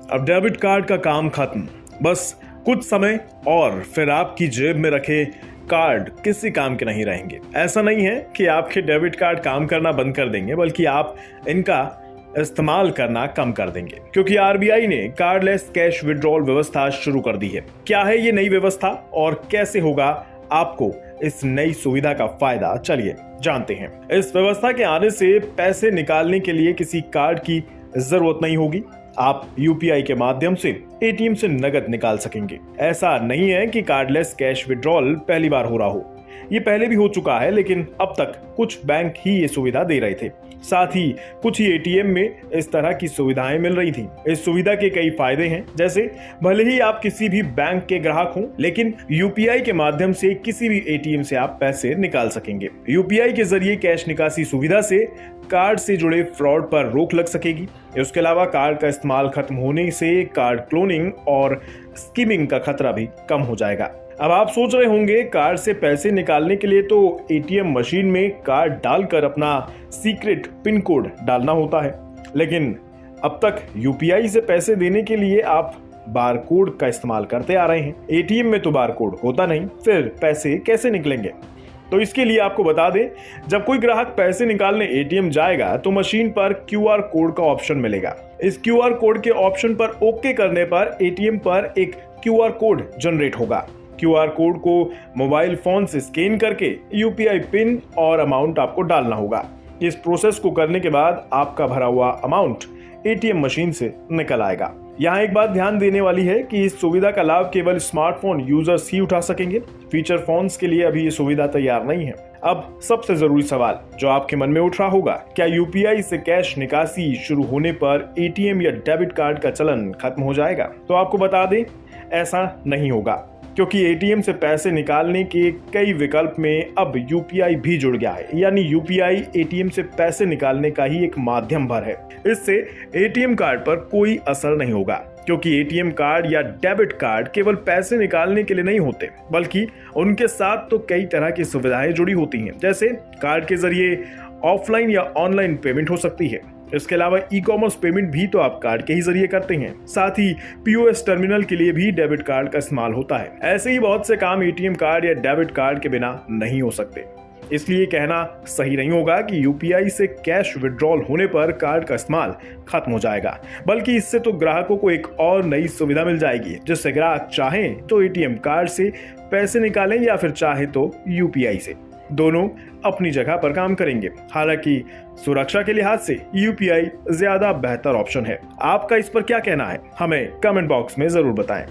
अब debit card का काम खत्म। बस कुछ समय और फिर आपकी जेब में रखे कार्ड किसी काम के नहीं रहेंगे। ऐसा नहीं है कि आपके डेबिट कार्ड काम करना बंद कर देंगे, बल्कि आप इनका इस्तेमाल करना कम कर देंगे, क्योंकि आरबीआई ने कार्डलेस कैश विड्रॉल व्यवस्था शुरू कर दी है। क्या है ये नई व्यवस्था और कैसे होगा आपको इस नई सुविधा का फायदा, चलिए जानते हैं। इस व्यवस्था के आने से पैसे निकालने के लिए किसी कार्ड की जरूरत नहीं होगी। आप यूपीआई के माध्यम से एटीएम से नकद निकाल सकेंगे। ऐसा नहीं है कि कार्डलेस कैश विड्रॉल पहली बार हो रहा हो, ये पहले भी हो चुका है, लेकिन अब तक कुछ बैंक ही ये सुविधा दे रहे थे। साथ ही कुछ ही एटीएम में इस तरह की सुविधाएं मिल रही थी। इस सुविधा के कई फायदे हैं, जैसे भले ही आप किसी भी बैंक के ग्राहक हों, लेकिन यूपीआई के माध्यम से किसी भी एटीएम से आप पैसे निकाल सकेंगे। यूपीआई के जरिए कैश निकासी सुविधा से कार्ड से जुड़े फ्रॉड पर रोक लग सकेगी। इसके अलावा कार्ड का इस्तेमाल खत्म होने से कार्ड क्लोनिंग और स्किमिंग का खतरा भी कम हो जाएगा। अब आप सोच रहे होंगे, कार्ड से पैसे निकालने के लिए तो एटीएम मशीन में कार्ड डालकर अपना सीक्रेट पिन कोड डालना होता है, लेकिन अब तक यूपीआई से पैसे देने के लिए आप बारकोड का इस्तेमाल करते आ रहे हैं। एटीएम में तो बारकोड होता नहीं, फिर पैसे कैसे निकलेंगे? तो इसके लिए आपको बता दें, जब कोई ग्राहक पैसे निकालने एटीएम जाएगा तो मशीन पर क्यूआर कोड का ऑप्शन मिलेगा। इस क्यूआर कोड के ऑप्शन पर ओके करने पर एटीएम पर एक क्यूआर कोड जनरेट होगा। क्यूआर कोड को मोबाइल फोन से स्कैन करके यूपीआई पिन और अमाउंट आपको डालना होगा। इस प्रोसेस को करने के बाद आपका भरा हुआ अमाउंट एटीएम मशीन से निकल आएगा। यहाँ एक बात ध्यान देने वाली है कि इस सुविधा का लाभ केवल स्मार्टफोन यूजर्स ही उठा सकेंगे। फीचर फोन्स के लिए अभी ये सुविधा तैयार नहीं है। अब सबसे जरूरी सवाल जो आपके मन में उठ रहा होगा, क्या यूपीआई से कैश निकासी शुरू होने पर एटीएम या डेबिट कार्ड का चलन खत्म हो जाएगा? तो आपको बता दें, ऐसा नहीं होगा, क्योंकि एटीएम से पैसे निकालने के कई विकल्प में अब यूपीआई भी जुड़ गया है। यानी यूपीआई एटीएम से पैसे निकालने का ही एक माध्यम भर है। इससे एटीएम कार्ड पर कोई असर नहीं होगा, क्योंकि एटीएम कार्ड या डेबिट कार्ड केवल पैसे निकालने के लिए नहीं होते, बल्कि उनके साथ तो कई तरह की सुविधाएं जुड़ी होती हैं। जैसे कार्ड के जरिए ऑफलाइन या ऑनलाइन पेमेंट हो सकती है। इसके अलावा ई कॉमर्स पेमेंट भी तो आप कार्ड के ही जरिए करते हैं। साथ ही पीओएस टर्मिनल के लिए भी डेबिट कार्ड का इस्तेमाल होता है। ऐसे ही बहुत से काम एटीएम कार्ड या डेबिट कार्ड के बिना नहीं हो सकते। इसलिए कहना सही नहीं होगा कि यूपीआई से कैश विड्रॉल होने पर कार्ड का इस्तेमाल खत्म हो जाएगा, बल्कि इससे तो ग्राहकों को एक और नई सुविधा मिल जाएगी, जिससे ग्राहक चाहे तो एटीएम कार्ड से पैसे निकालें या फिर चाहे तो यूपीआई से। दोनों अपनी जगह पर काम करेंगे। हालांकि सुरक्षा के लिहाज से यूपीआई ज्यादा बेहतर ऑप्शन है। आपका इस पर क्या कहना है? हमें कमेंट बॉक्स में जरूर बताएं।